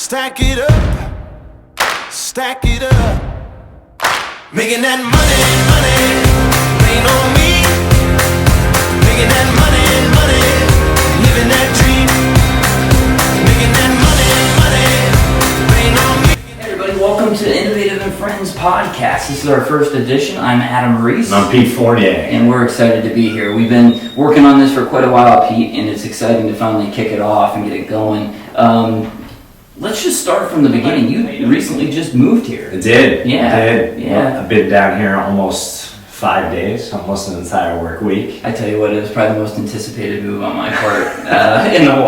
Stack it up, making that money, rain on me. Making that money, living that dream. Making that money, rain on me. Hey everybody, welcome to the Innovative and Friends podcast. This is our first edition. I'm Adam Rees. And I'm Pete Fournier. And we're excited to be here. We've been working on this for quite a while, Pete, and it's exciting to finally kick it off and get it going. Let's just start from the beginning. You recently just moved here. I did. Yeah. I did. Yeah. I've been down here almost 5 days, almost an entire work week. I tell you what, it was probably the most anticipated move on my part in a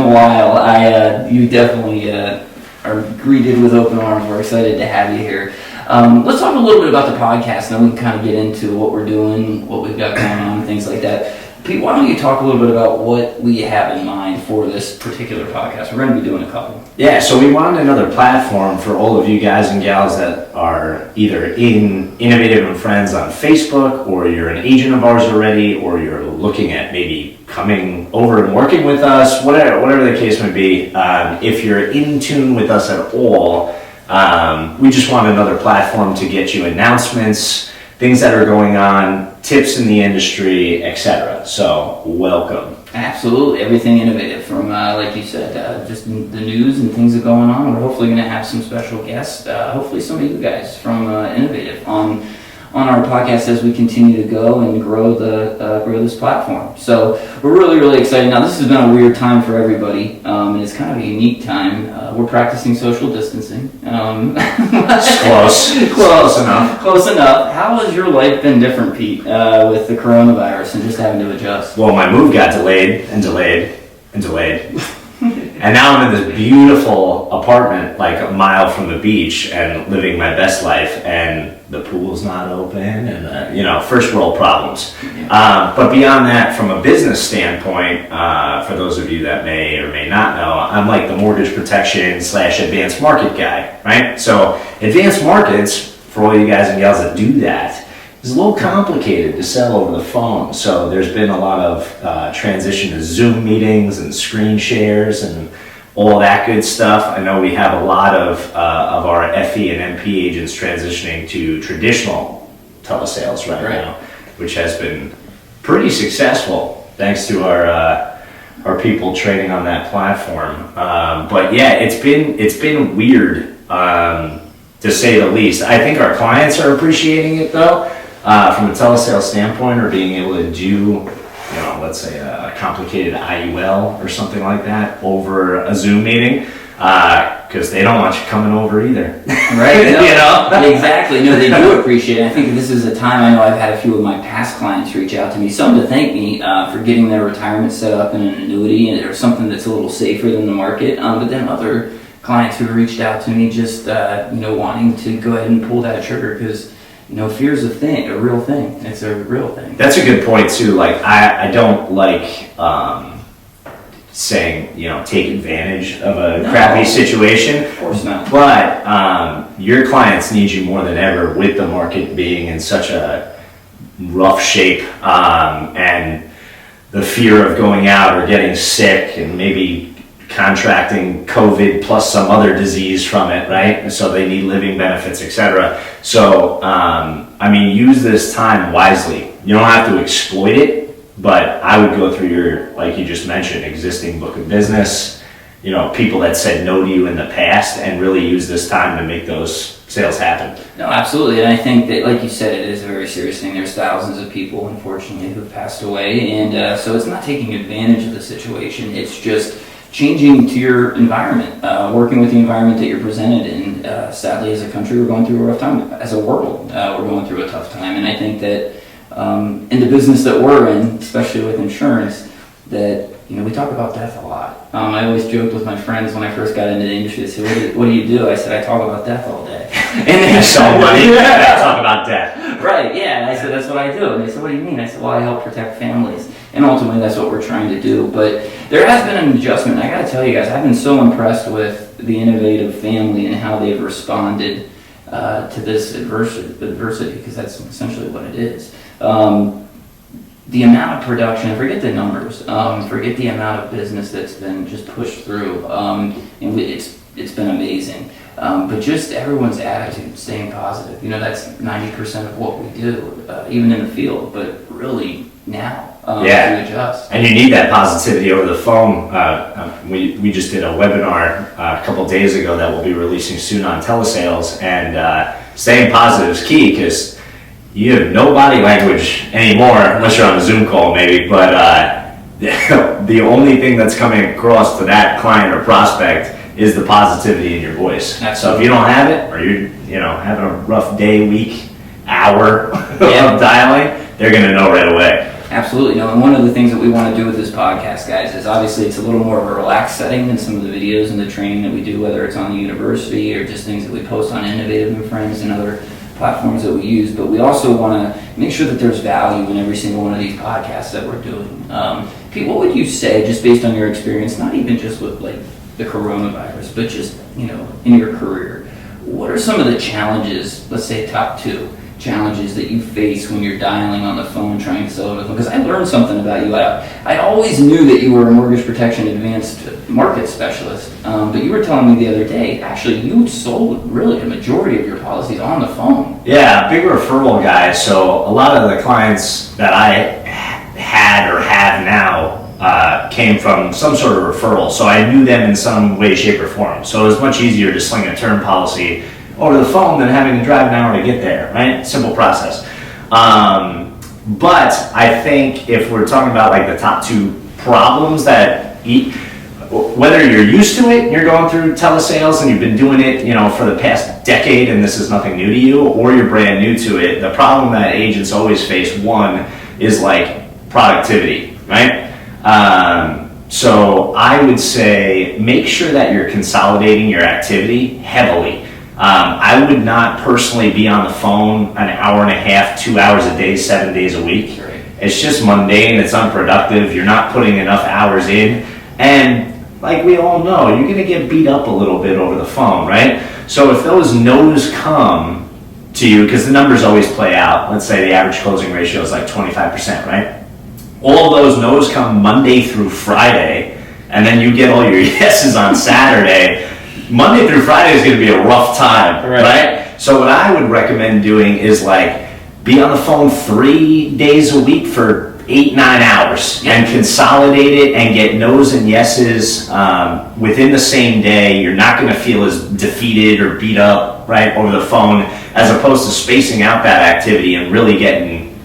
while. You definitely are greeted with open arms. We're excited to have you here. Let's talk a little bit about the podcast, and then we can kind of get into what we're doing, what we've got going on, things like that. Pete, why don't you talk a little bit about what we have in mind for this particular podcast? We're going to be doing a couple. Yeah, so we wanted another platform for all of you guys and gals that are either in Innovative and Friends on Facebook, or you're an agent of ours already, or you're looking at maybe coming over and working with us, whatever the case may be. If you're in tune with us at all, we just want another platform to get you announcements, things that are going on, tips in the industry, etc. So, welcome. Absolutely, everything innovative from, like you said, just the news and things that are going on. We're hopefully going to have some special guests, hopefully some of you guys from Innovative on our podcast as we continue to go and grow this platform. So we're really excited. Now this has been a weird time for everybody, and it's kind of a unique time. We're practicing social distancing. Close enough. How has your life been different, Pete, with the coronavirus and just having to adjust? Well, my move got delayed. And now I'm in this beautiful apartment like a mile from the beach and living my best life, and the pool's not open, and first world problems. But beyond that, from a business standpoint, for those of you that may or may not know, I'm like the mortgage protection / advanced market guy, right? So advanced markets, for all you guys and gals that do that, is a little complicated to sell over the phone. So there's been a lot of transition to Zoom meetings and screen shares and all that good stuff. I know we have a lot of our FE and MP agents transitioning to traditional telesales right now, which has been pretty successful thanks to our people training on that platform. But yeah, it's been weird to say the least. I think our clients are appreciating it though. From a telesales standpoint, or being able to do, let's say a complicated IUL or something like that over a Zoom meeting, because they don't want you coming over either. Right? Exactly. No, they do appreciate it. I think this is a time, I know I've had a few of my past clients reach out to me, some to thank me for getting their retirement set up in an annuity or something that's a little safer than the market, but then other clients who reached out to me just, wanting to go ahead and pull that trigger because fear is a real thing. It's a real thing. That's a good point too. Like I don't like saying take advantage of a crappy situation. Of course not. But your clients need you more than ever with the market being in such a rough shape, and the fear of going out or getting sick and maybe contracting COVID plus some other disease from it, right? So they need living benefits, etc. So, use this time wisely. You don't have to exploit it, but I would go through your, like you just mentioned, existing book of business, people that said no to you in the past, and really use this time to make those sales happen. No, absolutely. And I think that, like you said, it is a very serious thing. There's thousands of people, unfortunately, who've passed away. And so it's not taking advantage of the situation. It's just changing to your environment, working with the environment that you're presented in. Sadly, as a country, we're going through a rough time. As a world, we're going through a tough time. And I think that in the business that we're in, especially with insurance, that we talk about death a lot. I always joked with my friends when I first got into the industry. They said, what do you do? I said, I talk about death all day. And they said, I talk about death. Right, yeah. And I said, that's what I do. And they said, what do you mean? I said, well, I help protect families. And ultimately, that's what we're trying to do. But there has been an adjustment. I got to tell you guys, I've been so impressed with the Innovative family and how they've responded to this adversity, because that's essentially what it is. The amount of production, forget the numbers, forget the amount of business that's been just pushed through. And it's it's been amazing. But just everyone's attitude, staying positive. That's 90% of what we do, even in the field, but really now to adjust. And you need that positivity over the phone. We just did a webinar a couple days ago that we'll be releasing soon on telesales, and staying positive is key because you have no body language anymore unless you're on a Zoom call maybe, but the only thing that's coming across to that client or prospect is the positivity in your voice. Absolutely. So if you don't have it, or you're having a rough day, week, hour of dialing, they're gonna know right away. Absolutely. And one of the things that we want to do with this podcast, guys, is obviously it's a little more of a relaxed setting than some of the videos and the training that we do, whether it's on the university or just things that we post on Innovative and Friends and other platforms that we use. But we also want to make sure that there's value in every single one of these podcasts that we're doing. Pete, what would you say, just based on your experience, not even just with like the coronavirus, but just, in your career, what are some of the challenges, let's say top 2 challenges that you face when you're dialing on the phone trying to sell it? Because I learned something about you. I always knew that you were a mortgage protection advanced market specialist, but you were telling me the other day, actually, you sold really the majority of your policies on the phone. Yeah, big referral guy. So a lot of the clients that I had or have now came from some sort of referral. So I knew them in some way, shape, or form. So it was much easier to sling a term policy over the phone than having to drive an hour to get there, right? Simple process. But I think if we're talking about like the top 2 problems that whether you're used to it and you're going through telesales and you've been doing it, for the past decade and this is nothing new to you, or you're brand new to it, the problem that agents always face, one, is like productivity, right? So I would say make sure that you're consolidating your activity heavily. I would not personally be on the phone an hour and a half, 2 hours a day, 7 days a week. Right. It's just mundane, it's unproductive, you're not putting enough hours in, and like we all know, you're gonna get beat up a little bit over the phone, right? So if those no's come to you, because the numbers always play out, let's say the average closing ratio is like 25%, right? All of those no's come Monday through Friday, and then you get all your yeses on Saturday. Monday through Friday is going to be a rough time, right? So what I would recommend doing is like be on the phone 3 days a week for 8-9 hours and consolidate it and get no's and yeses within the same day. You're not going to feel as defeated or beat up, right, over the phone, as opposed to spacing out that activity and really getting,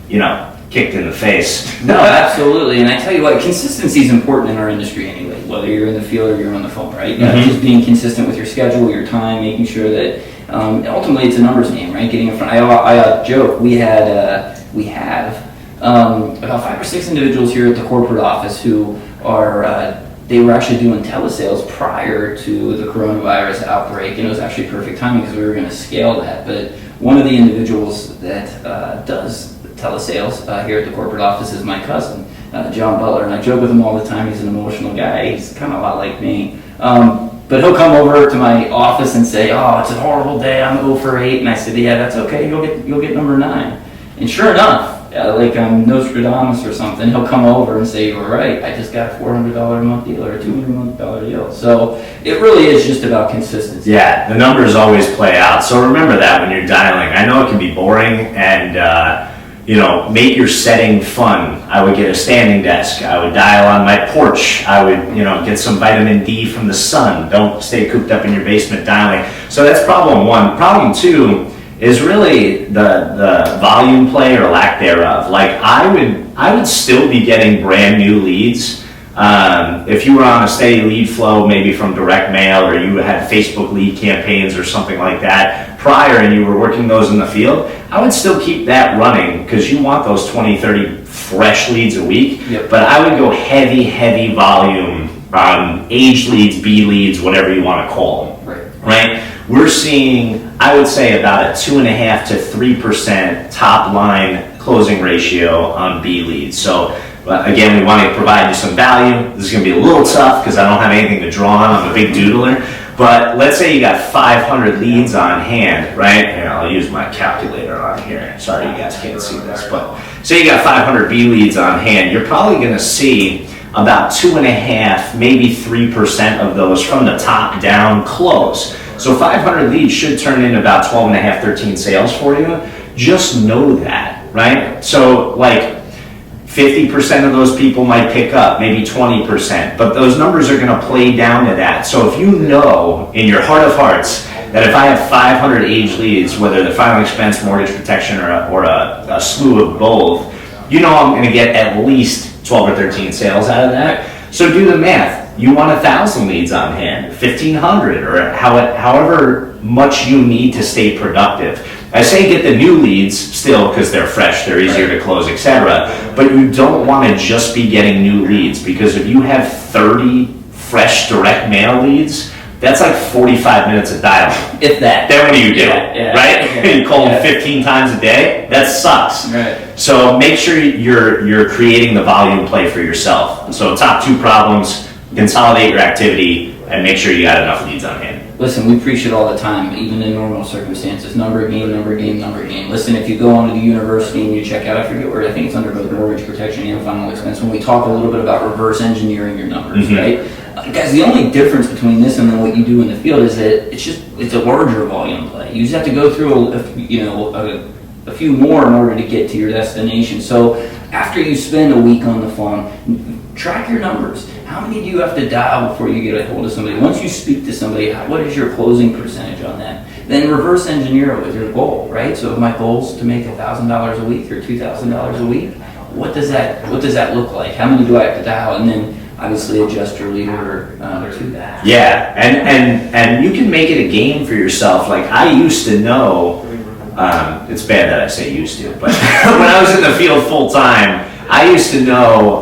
kicked in the face. No, absolutely. And I tell you what, consistency is important in our industry anyway, whether you're in the field or you're on the phone, right? Just being consistent with your schedule, your time, making sure that ultimately it's a numbers game, right? Getting in front. I joke, we have about 5 or 6 individuals here at the corporate office who are they were actually doing telesales prior to the coronavirus outbreak, and it was actually perfect timing because we were going to scale that. But one of the individuals that does telesales here at the corporate office is my cousin, John Butler, and I joke with him all the time. He's an emotional guy. He's kind of a lot like me. But he'll come over to my office and say, "Oh, it's a horrible day. I'm 0 for 8." And I said, "Yeah, that's okay. You'll get number 9." And sure enough, like I'm Nostradamus or something, he'll come over and say, "You were right. I just got a $400 a month deal or a $200 deal." So it really is just about consistency. Yeah, the numbers always play out. So remember that when you're dialing. I know it can be boring and make your setting fun. I would get a standing desk. I would dial on my porch. I would, get some vitamin D from the sun. Don't stay cooped up in your basement dialing. So that's problem 1. Problem 2 is really the volume play or lack thereof. Like I would still be getting brand new leads. If you were on a steady lead flow, maybe from direct mail, or you had Facebook lead campaigns or something like that prior and you were working those in the field, I would still keep that running because you want those 20, 30 fresh leads a week. Yep. But I would go heavy volume on age leads, B leads, whatever you want to call them. Right? We're seeing, I would say, about a 2.5% to 3% top line closing ratio on B leads. So again, we want to provide you some value. This is going to be a little tough because I don't have anything to draw on. I'm a big doodler. But let's say you got 500 leads on hand, right? And I'll use my calculator on here. Sorry you guys can't see this, but say you got 500 B leads on hand. You're probably going to see about 2.5%, maybe 3% of those from the top down close. So 500 leads should turn in about 12.5, 13 sales for you. Just know that, right? So like 50% of those people might pick up, maybe 20%, but those numbers are going to play down to that. So if you know in your heart of hearts that if I have 500 age leads, whether they're final expense, mortgage protection, or a slew of both, you know I'm going to get at least 12 or 13 sales out of that. So do the math. You want 1,000 leads on hand, 1,500, or however much you need to stay productive. I say get the new leads still because they're fresh, they're easier to close, etc. But you don't want to just be getting new leads, because if you have 30 fresh direct mail leads, that's like 45 minutes of dialing. If that. Then what do you do? Right? Yeah. You call them 15 times a day? That sucks. Right. So make sure you're creating the volume play for yourself. So top 2 problems, consolidate your activity and make sure you got enough leads on hand. Listen, we preach it all the time, even in normal circumstances. Number game, number game, number game. Listen, if you go onto the university and you check out, I forget where, I think it's under both mortgage protection and final expense, when we talk a little bit about reverse engineering your numbers, right? Guys, the only difference between this and then what you do in the field is that it's a larger volume play. You just have to go through a few more in order to get to your destination. So after you spend a week on the phone, track your numbers. How many do you have to dial before you get a hold of somebody? Once you speak to somebody, what is your closing percentage on that? Then reverse engineer it with your goal, right? So if my goal is to make $1,000 a week or $2,000 a week, what does that look like? How many do I have to dial? And then obviously adjust your leader to that. Yeah, and you can make it a game for yourself. Like I used to know, it's bad that I say used to, but when I was in the field full time, I used to know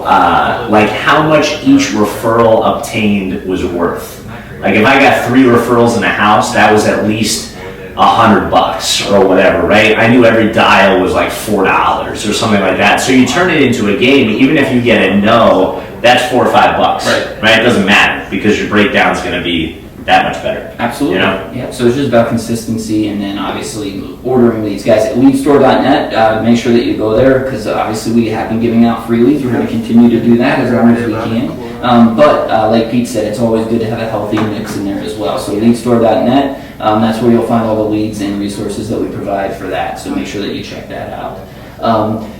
like how much each referral obtained was worth. Like if I got 3 referrals in a house, that was at least $100 or whatever, right? I knew every dial was like $4 or something like that. So you turn it into a game, even if you get a no, that's $4 or $5, right? It doesn't matter because your breakdown's going to be that much better. Absolutely. You know? Yeah. So it's just about consistency, and then obviously ordering leads. Guys, at leadstore.net, make sure that you go there, because obviously we have been giving out free leads. We're going to continue to do that as long as we can. But like Pete said, it's always good to have a healthy mix in there as well. So leadstore.net, that's where you'll find all the leads and resources that we provide for that. So make sure that you check that out.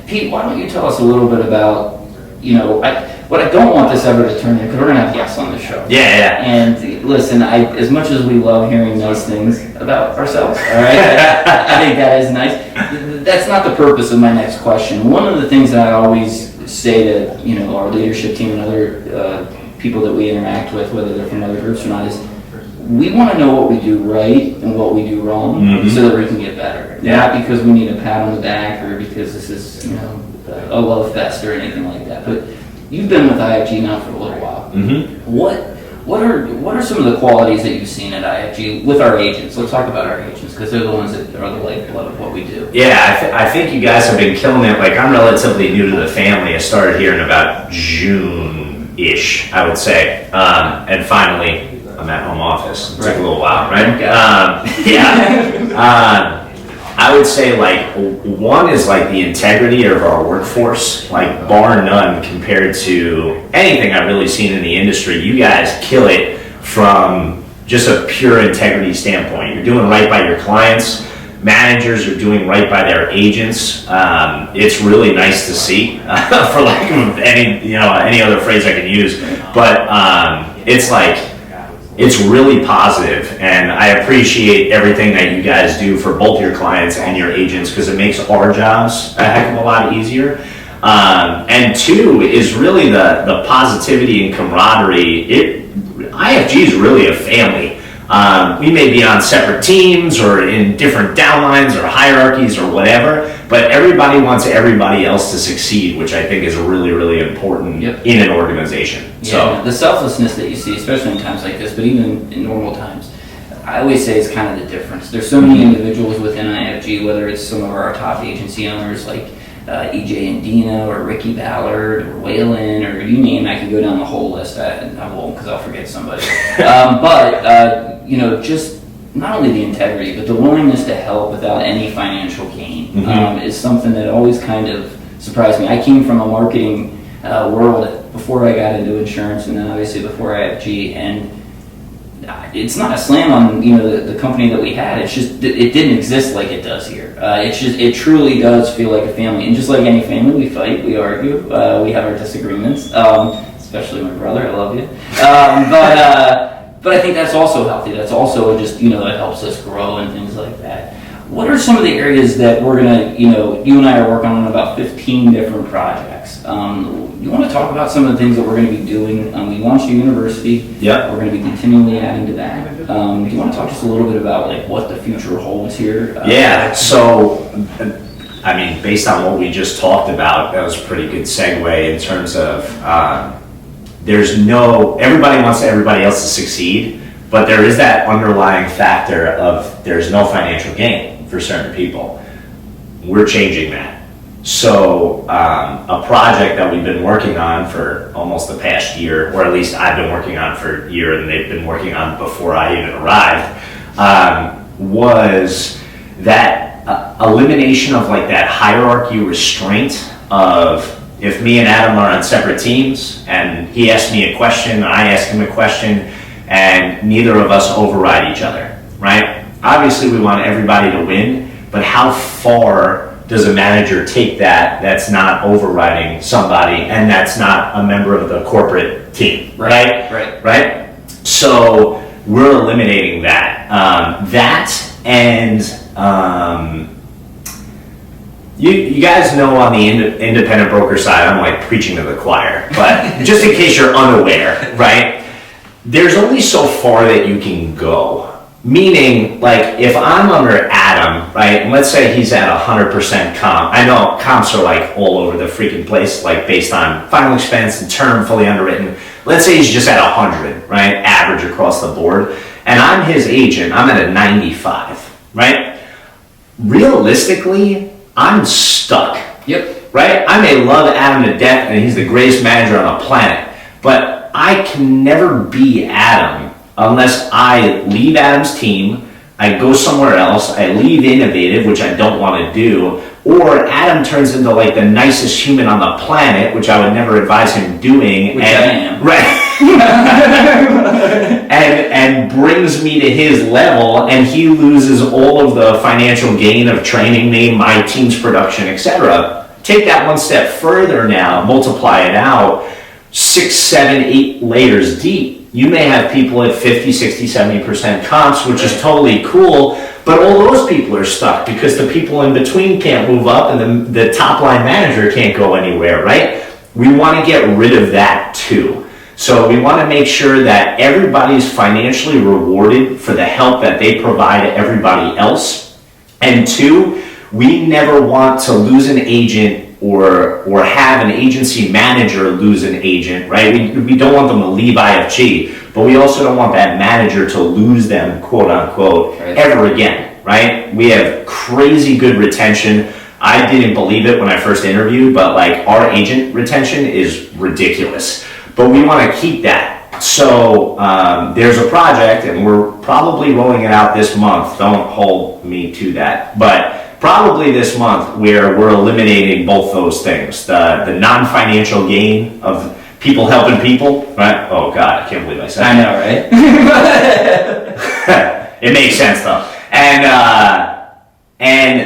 Pete, why don't you tell us a little bit about, what I don't want this ever to turn into, because we're going to have guests on the show. Yeah. And listen, as much as we love hearing nice things about ourselves, all right, I think that is nice. That's not the purpose of my next question. One of the things that I always say to our leadership team and other people that we interact with, whether they're from other groups or not, is we want to know what we do right and what we do wrong, so that we can get better. Yeah. Not because we need a pat on the back or because this is a love fest or anything like that. But you've been with IFG now for a little while. What are some of the qualities that you've seen at IFG with our agents? Let's talk about our agents, because they're the ones that are the lifeblood of what we do. Yeah, I think you guys have been killing it. Like I'm relatively new to the family. I started here in about June-ish, I would say. And finally, I'm at home office. It took a little while, right? I would say like one is like the integrity of our workforce, like bar none compared to anything I've really seen in the industry. You guys kill it from just a pure integrity standpoint. You're doing right by your clients. Managers are doing right by their agents. It's really nice to see, for lack of any other phrase I can use. But it's really positive, and I appreciate everything that you guys do for both your clients and your agents, because it makes our jobs a heck of a lot easier. And 2 is really the positivity and camaraderie. IFG is really a family. We may be on separate teams or in different downlines or hierarchies or whatever, but everybody wants everybody else to succeed, which I think is really, really important in an organization. Yeah, the selflessness that you see, especially in times like this, but even in normal times, I always say is kind of the difference. There's so many individuals within IFG, whether it's some of our top agency owners like EJ and Dina or Ricky Ballard or Waylon or you name it. I can go down the whole list. I won't, because I'll forget somebody. Just not only the integrity, but the willingness to help without any financial gain is something that always kind of surprised me. I came from a marketing world before I got into insurance, and then obviously before IFG, and it's not a slam on the company that we had. It's just it didn't exist like it does here. It truly does feel like a family, and just like any family, we fight, we argue, we have our disagreements. Especially my brother, I love you. But I think that's also healthy. That's also just that helps us grow and things like that. What are some of the areas that we're gonna you and I are working on about 15 different projects? You want to talk about some of the things that we're going to be doing? We launched a university. Yep. We're going to be continually adding to that. Do you want to talk just a little bit about what the future holds here? Yeah. So, I mean, based on what we just talked about, that was a pretty good segue in terms of everybody wants everybody else to succeed, but there is that underlying factor of there's no financial gain for certain people. We're changing that. So a project that we've been working on for almost the past year, or at least I've been working on for a year and they've been working on before I even arrived, was that elimination of that hierarchy restraint of if me and Adam are on separate teams and he asks me a question, I ask him a question, and neither of us override each other, right? Obviously we want everybody to win, but how far does a manager take that's not overriding somebody and that's not a member of the corporate team, right? So we're eliminating that. You guys know on the independent broker side, I'm preaching to the choir, but just in case you're unaware, right? There's only so far that you can go. Meaning, if I'm under Adam, right, and let's say he's at 100% comp. I know comps are all over the freaking place, based on final expense and term fully underwritten. Let's say he's just at 100, right, average across the board, and I'm his agent, I'm at a 95, right? Realistically, I'm stuck. Yep. Right? I may love Adam to death, and he's the greatest manager on the planet, but I can never be Adam unless I leave Adam's team, I go somewhere else, I leave Innovative, which I don't want to do, or Adam turns into the nicest human on the planet, which I would never advise him doing. Which I am. Right. and brings me to his level, and he loses all of the financial gain of training me, my team's production, etc. Take that one step further now, multiply it out, 6, 7, 8 layers deep. You may have people at 50, 60, 70% comps, which is totally cool, but all those people are stuck because the people in between can't move up and the top line manager can't go anywhere, right? We want to get rid of that too. So we want to make sure that everybody's financially rewarded for the help that they provide to everybody else. And 2, we never want to lose an agent or have an agency manager lose an agent, right? We don't want them to leave IFG, but we also don't want that manager to lose them, quote unquote, ever again, right? We have crazy good retention. I didn't believe it when I first interviewed, but our agent retention is ridiculous. But we want to keep that. So there's a project, and we're probably rolling it out this month. Don't hold me to that, but probably this month, where we're eliminating both those things. The non-financial gain of people helping people, right? Oh God, I can't believe I said that. I know, right? It makes sense though. And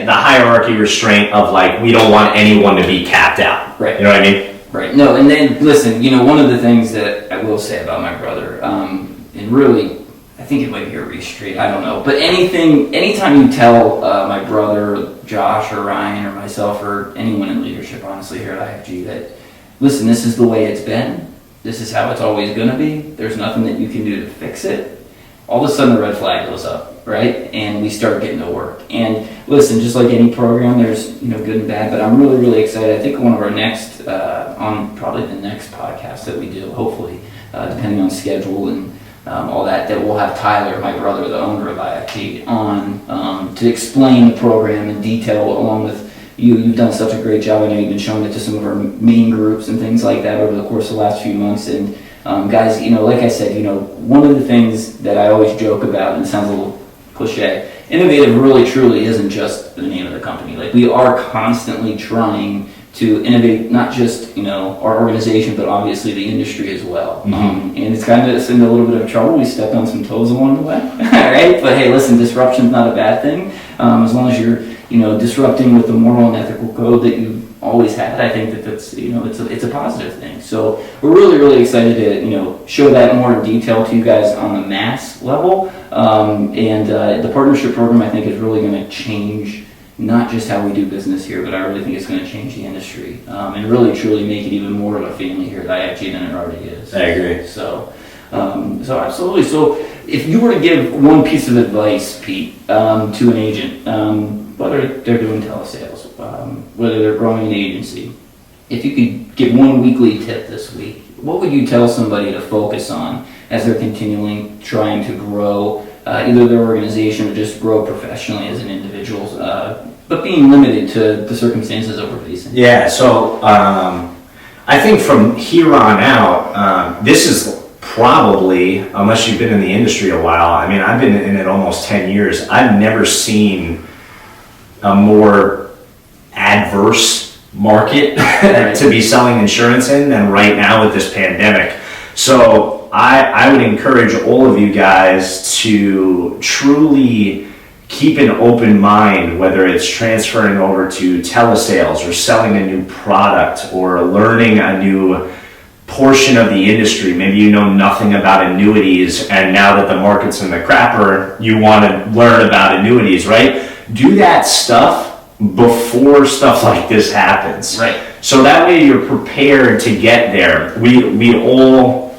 the hierarchy restraint of we don't want anyone to be capped out. Right. You know what I mean? Right. No, and then listen, one of the things that I will say about my brother, and really, I think it might be a Rees Street, I don't know. But anytime you tell my brother, Josh, or Ryan, or myself, or anyone in leadership, honestly, here at IFG, that, listen, this is the way it's been, this is how it's always going to be, there's nothing that you can do to fix it, all of a sudden the red flag goes up, right? And we start getting to work. And listen, just like any program, there's good and bad, but I'm really, really excited. I think one of our next, on probably the next podcast that we do, hopefully, depending on schedule and all that we'll have Tyler, my brother, the owner of IFT, on to explain the program in detail along with you. You've done such a great job. I know you've been showing it to some of our main groups and things like that over the course of the last few months. And guys, like I said, one of the things that I always joke about, and it sounds a little cliche, Innovative really truly isn't just the name of the company. We are constantly trying to innovate not just our organization, but obviously the industry as well. And it's kind of in a little bit of trouble. We stepped on some toes along the way, all right? But hey, listen, disruption's not a bad thing as long as you're disrupting with the moral and ethical code that you've always had. I think that's it's a positive thing. So we're really excited to show that more in detail to you guys on the mass level. And the partnership program I think is really going to change not just how we do business here, but I really think it's going to change the industry and really truly make it even more of a family here at IFG than it already is. I agree. So absolutely. So if you were to give one piece of advice, Pete, to an agent, whether they're doing telesales, whether they're growing an agency, if you could give one weekly tip this week, what would you tell somebody to focus on as they're continuing trying to grow either their organization or just grow professionally as an individual, but being limited to the circumstances that we're facing? Yeah, so I think from here on out, this is probably, unless you've been in the industry a while, I mean, I've been in it almost 10 years, I've never seen a more adverse market to be selling insurance in than right now with this pandemic. So I would encourage all of you guys to truly keep an open mind, whether it's transferring over to telesales or selling a new product or learning a new portion of the industry. Maybe you know nothing about annuities, and now that the market's in the crapper, you want to learn about annuities, right? Do that stuff before stuff like this happens. Right. So that way you're prepared to get there. We all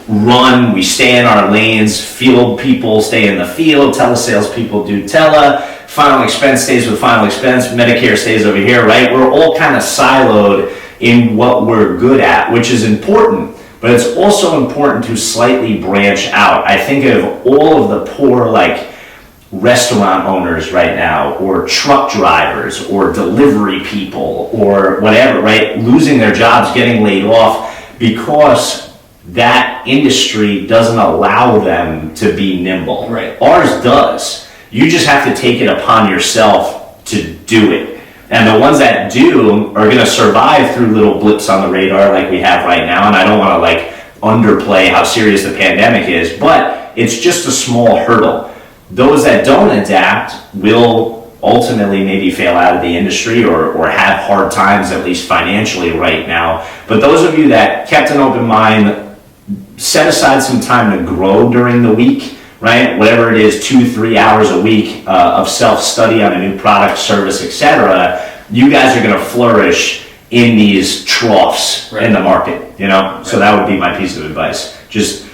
run, we stay in our lanes, field people stay in the field, telesales people do tele, final expense stays with final expense, Medicare stays over here, right? We're all kind of siloed in what we're good at, which is important, but it's also important to slightly branch out. I think of all of the poor restaurant owners right now, or truck drivers, or delivery people, or whatever, right? Losing their jobs, getting laid off because that industry doesn't allow them to be nimble. Right. Ours does. You just have to take it upon yourself to do it. And the ones that do are going to survive through little blips on the radar like we have right now. And I don't want to underplay how serious the pandemic is, but it's just a small hurdle. Those that don't adapt will ultimately maybe fail out of the industry or have hard times, at least financially right now. But those of you that kept an open mind, set aside some time to grow during the week, right? Whatever it is, 2-3 hours a week of self-study on a new product, service, etc. You guys are going to flourish in these troughs in the market, So that would be my piece of advice. Just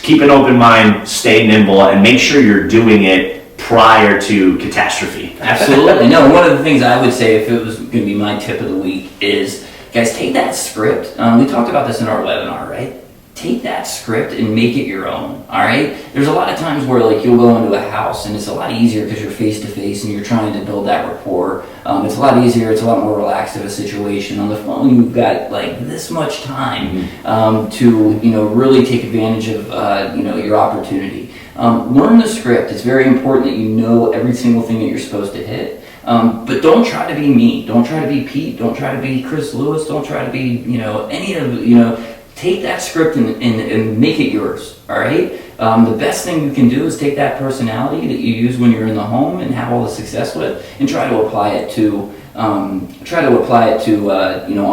keep an open mind, stay nimble, and make sure you're doing it prior to catastrophe. Absolutely. No, one of the things I would say if it was going to be my tip of the week is, guys, take that script. We talked about this in our webinar, right? Take that script and make it your own, all right? There's a lot of times where you'll go into a house and it's a lot easier because you're face to face and you're trying to build that rapport. It's a lot easier, it's a lot more relaxed of a situation. On the phone, you've got this much time to really take advantage of your opportunity. Learn the script. It's very important that you know every single thing that you're supposed to hit. But don't try to be me. Don't try to be Pete. Don't try to be Chris Lewis. Don't try to be any of Take that script and make it yours, all right? The best thing you can do is take that personality that you use when you're in the home and have all the success with, and try to apply it to on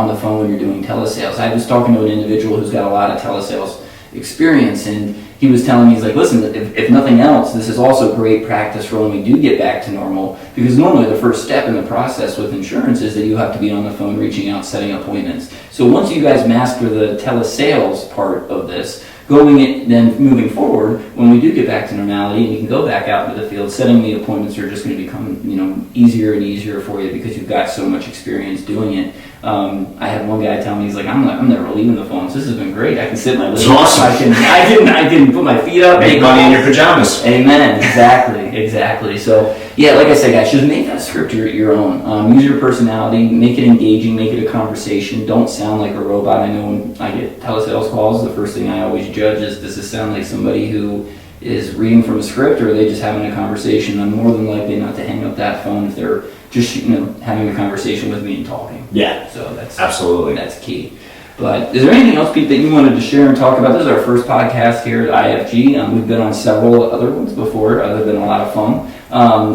the phone when you're doing telesales. I was talking to an individual who's got a lot of telesales experience, and he was telling me, he's like, listen, if nothing else, this is also great practice for when we do get back to normal, because normally the first step in the process with insurance is that you have to be on the phone reaching out, setting appointments. So once you guys master the telesales part of this, then moving forward, when we do get back to normality and you can go back out into the field, setting the appointments are just going to become easier and easier for you because you've got so much experience doing it. I had one guy tell me, he's like, I'm never leaving the phones. This has been great. I can sit in my living room. Awesome. I can put my feet up. Make money in your pajamas. Amen. Exactly. So yeah, like I said, guys, just make that script your own. Use your personality, make it engaging, make it a conversation. Don't sound like a robot. I know when I get telesales calls, the first thing I always judge is, does this sound like somebody who is reading from a script, or are they just having a conversation? I'm more than likely not to hang up that phone if they're just having a conversation with me and talking. Yeah. So that's absolutely key. But is there anything else, Pete, that you wanted to share and talk about? This is our first podcast here at IFG. We've been on several other ones before. They've been a lot of fun.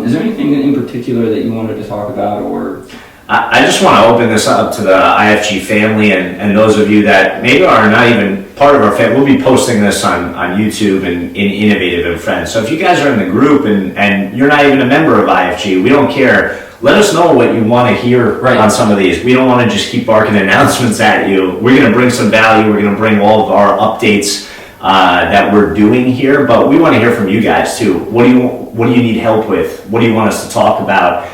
Is there anything in particular that you wanted to talk about, or? I just want to open this up to the IFG family and those of you that maybe are not even part of our family. We'll be posting this on YouTube and in Innovative and Friends. So if you guys are in the group and you're not even a member of IFG, we don't care. Let us know what you want to hear on some of these. We don't want to just keep barking announcements at you. We're going to bring some value. We're going to bring all of our updates that we're doing here, but we want to hear from you guys too. What do you need help with? What do you want us to talk about?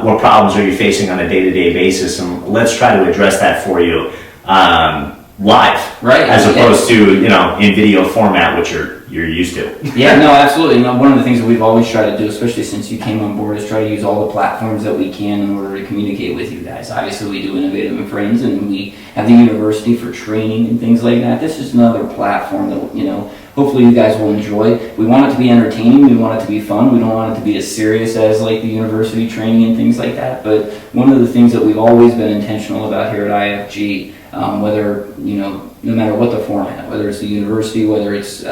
What problems are you facing on a day-to-day basis? And let's try to address that for you live, right? As opposed to in video format, which you're used to. Yeah, no, absolutely. One of the things that we've always tried to do, especially since you came on board, is try to use all the platforms that we can in order to communicate with you guys. Obviously, we do Innovative and Friends, and we have the university for training and things like that. This is another platform that hopefully you guys will enjoy. We want it to be entertaining. We want it to be fun. We don't want it to be as serious as like the university training and things like that. But one of the things that we've always been intentional about here at IFG, whether no matter what the format, whether it's the university, whether it's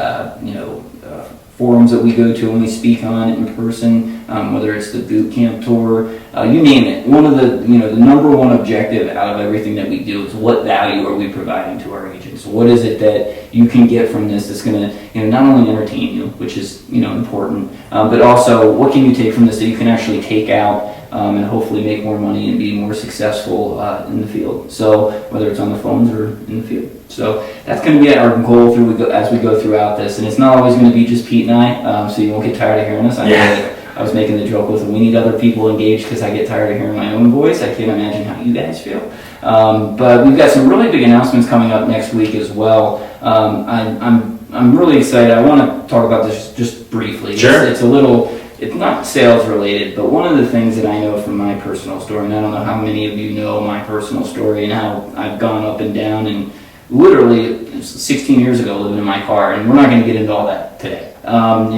forums that we go to and we speak on in person, whether it's the boot camp tour, you name it. One of the the number one objective out of everything that we do is what value are we providing to our agents? What is it that you can get from this that's going to not only entertain you, which is important, but also what can you take from this that you can actually take out and hopefully make more money and be more successful in the field. So whether it's on the phones or in the field. So that's going to be our goal as we go throughout this. And it's not always going to be just Pete and I, so you won't get tired of hearing us. I was making the joke with we need other people engaged because I get tired of hearing my own voice. I can't imagine how you guys feel. But we've got some really big announcements coming up next week as well. I'm really excited. I want to talk about this just briefly. Sure. It's not sales related, but one of the things that I know from my personal story, and I don't know how many of you know my personal story and how I've gone up and down, and literally 16 years ago living in my car, and we're not going to get into all that today. And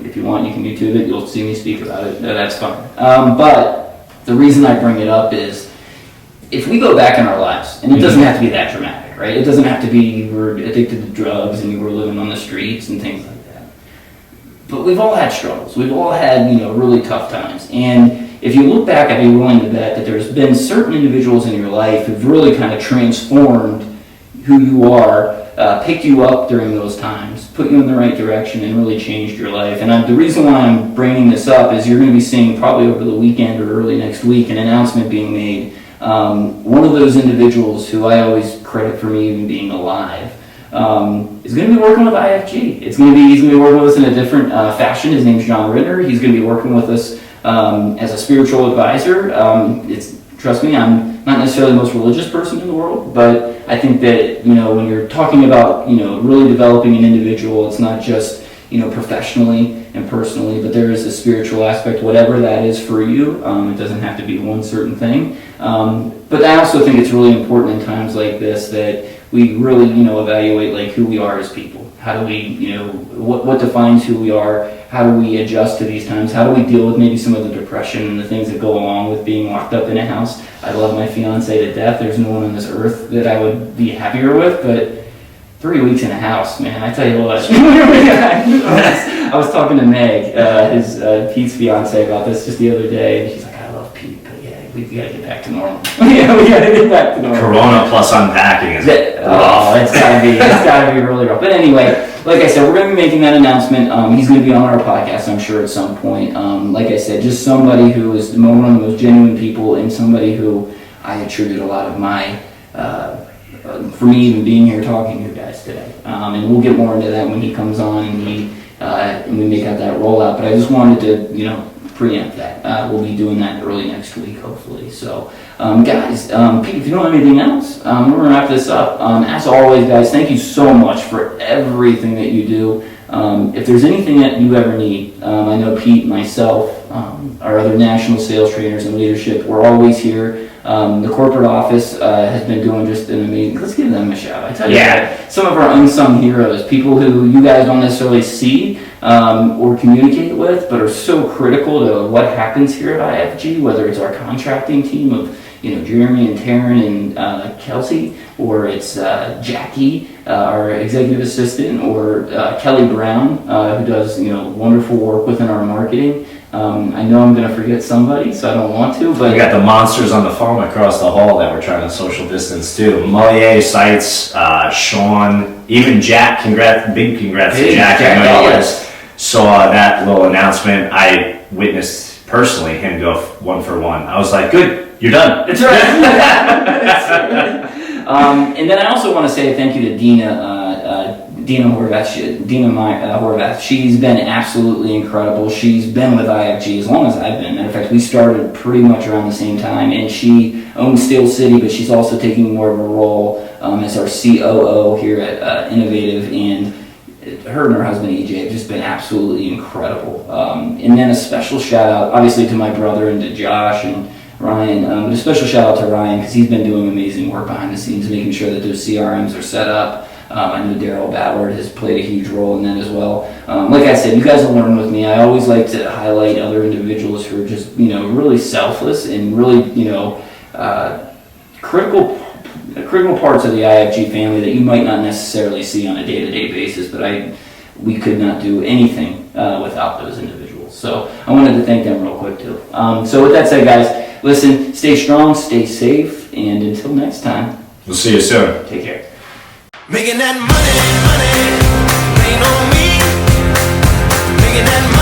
if you want, you can YouTube it. You'll see me speak about it. That's fine. But the reason I bring it up is if we go back in our lives, and it doesn't have to be that dramatic, right? It doesn't have to be you were addicted to drugs and you were living on the streets and things like that. But we've all had struggles. We've all had, really tough times. And if you look back, I'd be willing to bet that there's been certain individuals in your life who've really kind of transformed who you are, picked you up during those times, put you in the right direction, and really changed your life. And the reason why I'm bringing this up is you're going to be seeing probably over the weekend or early next week an announcement being made. One of those individuals who I always credit for me even being alive is going to be working with IFG. He's going to be working with us in a different fashion. His name's John Ritter. He's going to be working with us as a spiritual advisor. Trust me, I'm not necessarily the most religious person in the world, but I think that when you're talking about really developing an individual, it's not just professionally and personally, but there is a spiritual aspect, whatever that is for you. It doesn't have to be one certain thing. But I also think it's really important in times like this that we really, evaluate like who we are as people. How do we, what defines who we are? How do we adjust to these times? How do we deal with maybe some of the depression and the things that go along with being locked up in a house? I love my fiance to death. There's no one on this earth that I would be happier with, but 3 weeks in a house, man, I tell you what. I was talking to Meg, Pete's fiance, about this just the other day, and she's like, I love Pete, but yeah, we gotta get back to normal. Yeah, we gotta get back to normal. Corona plus unpacking is rough. It's gotta be really rough. But anyway, like I said, we're gonna be making that announcement. He's gonna be on our podcast, I'm sure, at some point. Like I said, just somebody who is one of the most genuine people, and somebody who I attribute a lot of my for me even being here talking to you guys today. And we'll get more into that when he comes on and we make out that rollout. But I just wanted to, preempt that. We'll be doing that early next week, hopefully. So, guys, Pete, if you don't have anything else, we're going to wrap this up. As always, guys, thank you so much for everything that you do. If there's anything that you ever need, I know Pete, myself, our other national sales trainers and leadership, we're always here. The corporate office has been doing just an amazing. Let's give them a shout. I tell you, some of our unsung heroes, people who you guys don't necessarily see or communicate with, but are so critical to what happens here at IFG. Whether it's our contracting team of Jeremy and Taryn and Kelsey, or it's Jackie, our executive assistant, or Kelly Brown, who does wonderful work within our marketing. I know I'm going to forget somebody, so I don't want to. But we got the monsters on the phone across the hall that we're trying to social distance too. Mollier, Sites, Sean, even Jack. Big congrats to Jack. I know you guys saw that little announcement. I witnessed personally him go 1 for 1. I was like, good. You're done. That's right. And then I also want to say thank you to Dina Horvath. She's been absolutely incredible. She's been with IFG as long as I've been. Matter of fact, we started pretty much around the same time, and she owns Steel City, but she's also taking more of a role as our COO here at Innovative, and her and her husband EJ have just been absolutely incredible. And then a special shout out, obviously, to my brother and to Josh and Ryan, but a special shout out to Ryan because he's been doing amazing work behind the scenes, making sure that those CRMs are set up. I know Daryl Ballard has played a huge role in that as well. Like I said, you guys will learn with me. I always like to highlight other individuals who are just really selfless and really critical parts of the IFG family that you might not necessarily see on a day-to-day basis. But we could not do anything without those individuals. So I wanted to thank them real quick too. So with that said, guys. Listen, stay strong, stay safe, and until next time. We'll see you soon. Take care. Making that money, rain on me. Making that money.